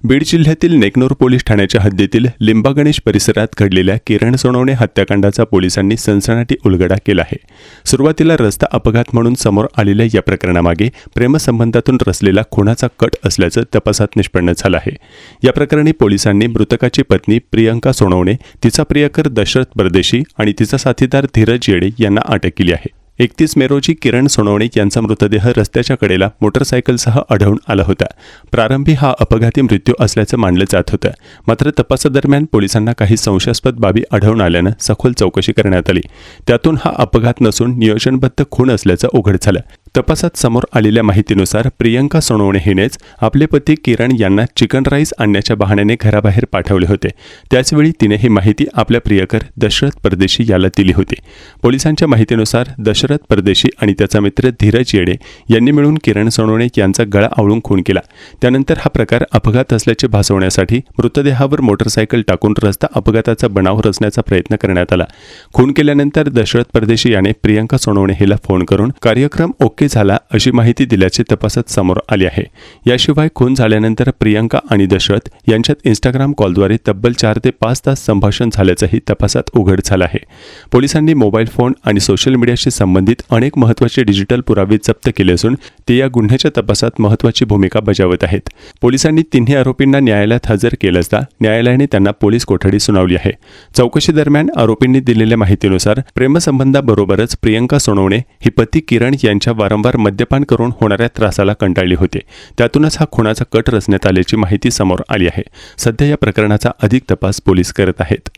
बीड जिल्ह्यातील नेकनूर पोलीस ठाण्याच्या हद्दीतील लिंबागणेश परिसरात घडलेल्या किरण सोनवणे हत्याकांडाचा पोलिसांनी सनसनाटी उलगडा केला आहे। सुरुवातीला रस्ता अपघात म्हणून समोर आलेल्या या प्रकरणामागे प्रेमसंबंधातून रचलेला खुनाचा कट असल्याचं तपासात निष्पन्न झालं आहे। या प्रकरणी पोलिसांनी मृतकाची पत्नी प्रियंका सोनवणे, तिचा प्रियकर दशरथ परदेशी आणि तिचा साथीदार धीरज येडे यांना अटक केली आहे। 31 मे रोजी किरण सोनवणे यांचा मृतदेह रस्त्याच्या कडेला मोटरसायकलसह आढळून आला होता। प्रारंभी हा अपघाती मृत्यू असल्याचं मानलं जात होतं, मात्र तपासादरम्यान पोलिसांना काही संशयास्पद बाबी आढळून आल्यानं सखोल चौकशी करण्यात आली। त्यातून हा अपघात नसून नियोजनबद्ध खून असल्याचं उघड झालं। तपासात समोर आलेल्या माहितीनुसार प्रियंका सोनवणे हिनेच आपले पती किरण यांना चिकन राईस आणण्याच्या बहाण्याने घराबाहेर पाठवले होते। त्याचवेळी तिने ही माहिती आपल्या प्रियकर दशरथ परदेशी याला दिली होती। पोलिसांच्या माहितीनुसार दशरथ परदेशी आणि त्याचा मित्र धीरज येडे यांनी मिळून किरण सोनवणे यांचा गळा आवळून खून केला। त्यानंतर हा प्रकार अपघात असल्याचे भासवण्यासाठी मृतदेहावर मोटरसायकल टाकून रस्ता अपघाताचा बनाव रचण्याचा प्रयत्न करण्यात आला। खून केल्यानंतर दशरथ परदेशी याने प्रियंका सोनवणे हिला फोन करून कार्यक्रम ओके झाला अशी माहिती दिल्याचे तपासात समोर आले आहे। याशिवाय खून झाल्यानंतर प्रियंका आणि दशरथ यांच्यात इंस्टाग्राम कॉलद्वारे तब्बल 4 ते 5 तास संभाषण झाल्याचंही तपासात उघड झालं आहे। पोलिसांनी मोबाईल फोन आणि सोशल मीडियाशी संबंधित अनेक महत्त्वाचे डिजिटल पुरावे जप्त केले असून ते या गुन्ह्याच्या तपासात महत्त्वाची भूमिका बजावत आहेत। पोलिसांनी तिन्ही आरोपींना न्यायालयात हजर केलं असता न्यायालयाने त्यांना पोलीस कोठडी सुनावली आहे। चौकशी दरम्यान आरोपींनी दिलेल्या माहितीनुसार प्रेमसंबंधाबरोबरच प्रियंका सोनवणे ही पती किरण यांच्या वारंवार मद्यपान करून होणाऱ्या त्रासाला कंटाळली होते। त्यातूनच हा खुनाचा कट रचण्यात आल्याची माहिती समोर आली आहे। सध्या या प्रकरणाचा अधिक तपास पोलीस करत आहेत।